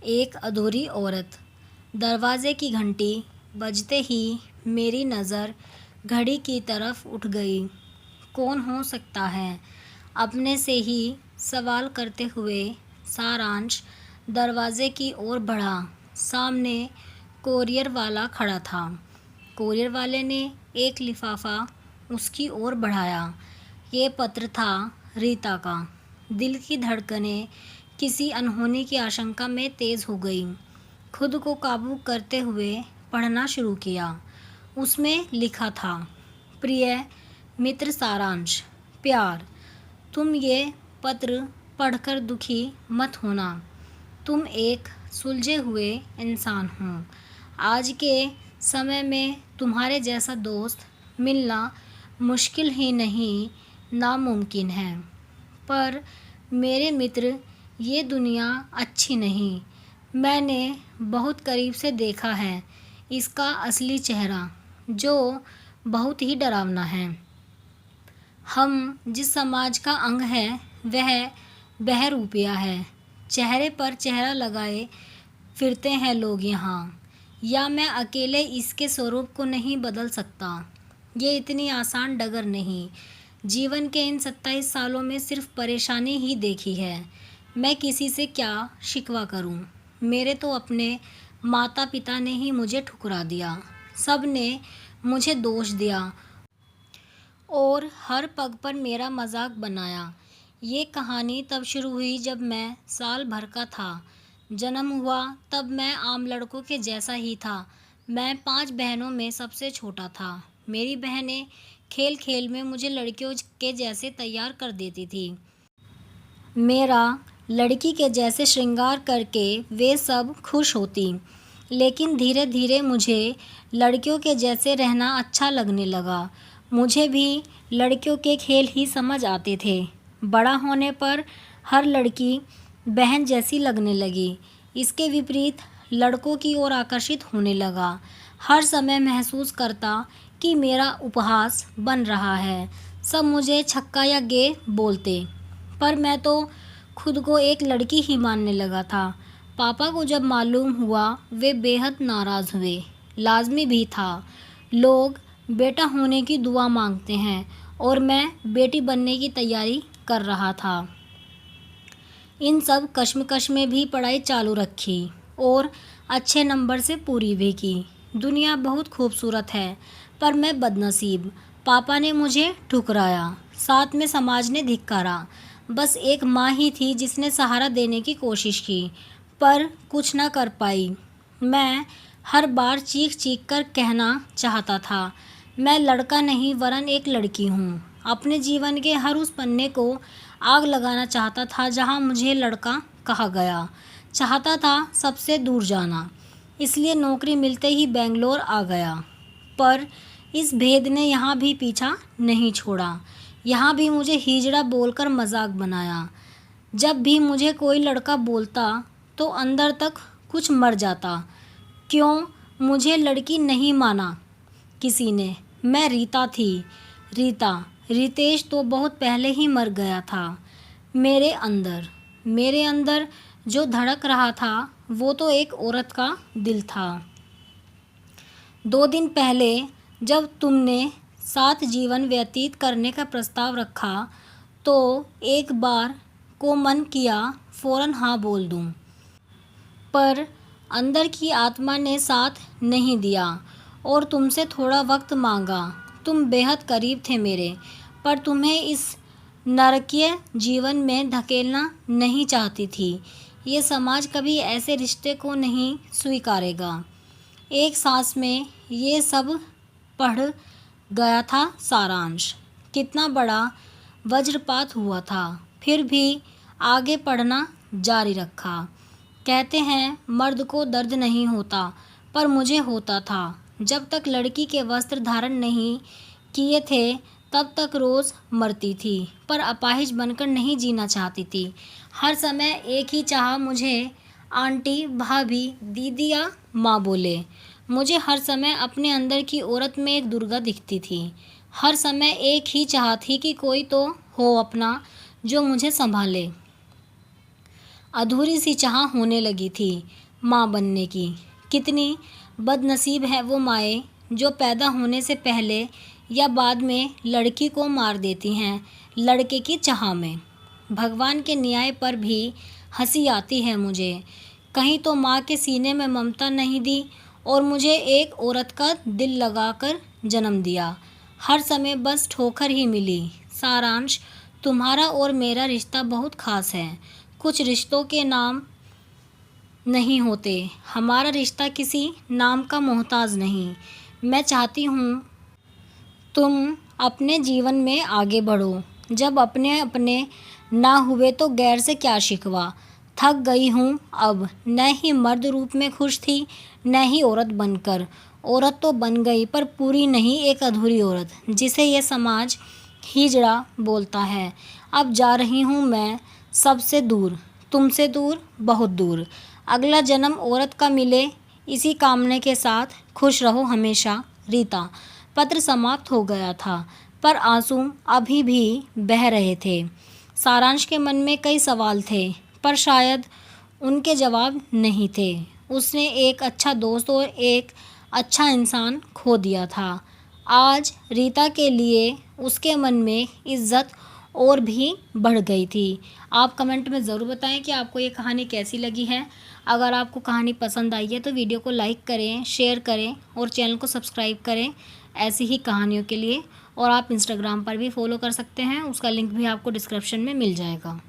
एक अधूरी औरत। दरवाजे की घंटी बजते ही मेरी नज़र घड़ी की तरफ उठ गई। कौन हो सकता है? अपने से ही सवाल करते हुए सारांश दरवाजे की ओर बढ़ा। सामने कोरियर वाला खड़ा था। कोरियर वाले ने एक लिफाफा उसकी ओर बढ़ाया। ये पत्र था रीता का। दिल की धड़कनें किसी अनहोनी की आशंका में तेज़ हो गई। खुद को काबू करते हुए पढ़ना शुरू किया। उसमें लिखा था, प्रिय मित्र सारांश, प्यार। तुम ये पत्र पढ़कर दुखी मत होना। तुम एक सुलझे हुए इंसान हो। आज के समय में तुम्हारे जैसा दोस्त मिलना मुश्किल ही नहीं, नामुमकिन है। पर मेरे मित्र, ये दुनिया अच्छी नहीं। मैंने बहुत करीब से देखा है इसका असली चेहरा, जो बहुत ही डरावना है। हम जिस समाज का अंग है वह बहरूपिया है। चेहरे पर चेहरा लगाए फिरते हैं लोग यहाँ। या मैं अकेले इसके स्वरूप को नहीं बदल सकता। ये इतनी आसान डगर नहीं। जीवन के इन 27 सालों में सिर्फ परेशानी ही देखी है। मैं किसी से क्या शिकवा करूं? मेरे तो अपने माता पिता ने ही मुझे ठुकरा दिया। सब ने मुझे दोष दिया और हर पग पर मेरा मजाक बनाया। ये कहानी तब शुरू हुई जब मैं साल भर का था। जन्म हुआ तब मैं आम लड़कों के जैसा ही था। मैं 5 बहनों में सबसे छोटा था। मेरी बहनें खेल खेल में मुझे लड़कियों के जैसे तैयार कर देती थी। मेरा लड़की के जैसे श्रृंगार करके वे सब खुश होती। लेकिन धीरे धीरे मुझे लड़कियों के जैसे रहना अच्छा लगने लगा। मुझे भी लड़कियों के खेल ही समझ आते थे। बड़ा होने पर हर लड़की बहन जैसी लगने लगी। इसके विपरीत लड़कों की ओर आकर्षित होने लगा। हर समय महसूस करता कि मेरा उपहास बन रहा है। सब मुझे छक्का या गे बोलते, पर मैं तो खुद को एक लड़की ही मानने लगा था। पापा को जब मालूम हुआ वे बेहद नाराज़ हुए। लाजमी भी था। लोग बेटा होने की दुआ मांगते हैं और मैं बेटी बनने की तैयारी कर रहा था। इन सब कश्मकश में भी पढ़ाई चालू रखी और अच्छे नंबर से पूरी भी की। दुनिया बहुत खूबसूरत है, पर मैं बदनसीब। पापा ने मुझे ठुकराया, साथ में समाज ने धिक्कारा। बस एक माँ ही थी जिसने सहारा देने की कोशिश की, पर कुछ ना कर पाई। मैं हर बार चीख चीख कर कहना चाहता था, मैं लड़का नहीं वरन एक लड़की हूँ। अपने जीवन के हर उस पन्ने को आग लगाना चाहता था जहाँ मुझे लड़का कहा गया। चाहता था सबसे दूर जाना, इसलिए नौकरी मिलते ही बेंगलोर आ गया। पर इस भेद ने यहाँ भी पीछा नहीं छोड़ा। यहाँ भी मुझे हिजड़ा बोलकर मजाक बनाया। जब भी मुझे कोई लड़का बोलता तो अंदर तक कुछ मर जाता। क्यों मुझे लड़की नहीं माना किसी ने? मैं रीता थी। रीता। रितेश तो बहुत पहले ही मर गया था। मेरे अंदर जो धड़क रहा था वो तो एक औरत का दिल था। 2 दिन पहले जब तुमने साथ जीवन व्यतीत करने का प्रस्ताव रखा तो एक बार को मन किया फ़ौरन हाँ बोल दूं, पर अंदर की आत्मा ने साथ नहीं दिया और तुमसे थोड़ा वक्त मांगा। तुम बेहद करीब थे मेरे, पर तुम्हें इस नरकीय जीवन में धकेलना नहीं चाहती थी। ये समाज कभी ऐसे रिश्ते को नहीं स्वीकारेगा। एक सांस में ये सब पढ़ गया था सारांश। कितना बड़ा वज्रपात हुआ था, फिर भी आगे पढ़ना जारी रखा। कहते हैं मर्द को दर्द नहीं होता, पर मुझे होता था। जब तक लड़की के वस्त्र धारण नहीं किए थे तब तक रोज़ मरती थी, पर अपाहिज बनकर नहीं जीना चाहती थी। हर समय एक ही चाह, मुझे आंटी, भाभी, दीदी या माँ बोले। मुझे हर समय अपने अंदर की औरत में एक दुर्गा दिखती थी। हर समय एक ही चाह थी कि कोई तो हो अपना जो मुझे संभाले। अधूरी सी चाह होने लगी थी माँ बनने की। कितनी बदनसीब है वो माएँ जो पैदा होने से पहले या बाद में लड़की को मार देती हैं लड़के की चाह में। भगवान के न्याय पर भी हंसी आती है मुझे। कहीं तो माँ के सीने में ममता नहीं दी और मुझे एक औरत का दिल लगाकर जन्म दिया। हर समय बस ठोकर ही मिली। सारांश, तुम्हारा और मेरा रिश्ता बहुत खास है। कुछ रिश्तों के नाम नहीं होते। हमारा रिश्ता किसी नाम का मोहताज नहीं। मैं चाहती हूँ तुम अपने जीवन में आगे बढ़ो। जब अपने अपने ना हुए तो गैर से क्या शिकवा। थक गई हूँ अब। न ही मर्द रूप में खुश थी, न ही औरत बनकर। औरत तो बन गई पर पूरी नहीं, एक अधूरी औरत जिसे ये समाज हिजड़ा बोलता है। अब जा रही हूँ मैं सबसे दूर, तुमसे दूर, बहुत दूर। अगला जन्म औरत का मिले, इसी कामने के साथ खुश रहो हमेशा, रीता। पत्र समाप्त हो गया था पर आंसू अभी भी बह रहे थे। सारांश के मन में कई सवाल थे पर शायद उनके जवाब नहीं थे। उसने एक अच्छा दोस्त और एक अच्छा इंसान खो दिया था। आज रीता के लिए उसके मन में इज्जत और भी बढ़ गई थी। आप कमेंट में ज़रूर बताएं कि आपको ये कहानी कैसी लगी है। अगर आपको कहानी पसंद आई है तो वीडियो को लाइक करें, शेयर करें और चैनल को सब्सक्राइब करें ऐसी ही कहानियों के लिए। और आप इंस्टाग्राम पर भी फॉलो कर सकते हैं, उसका लिंक भी आपको डिस्क्रिप्शन में मिल जाएगा।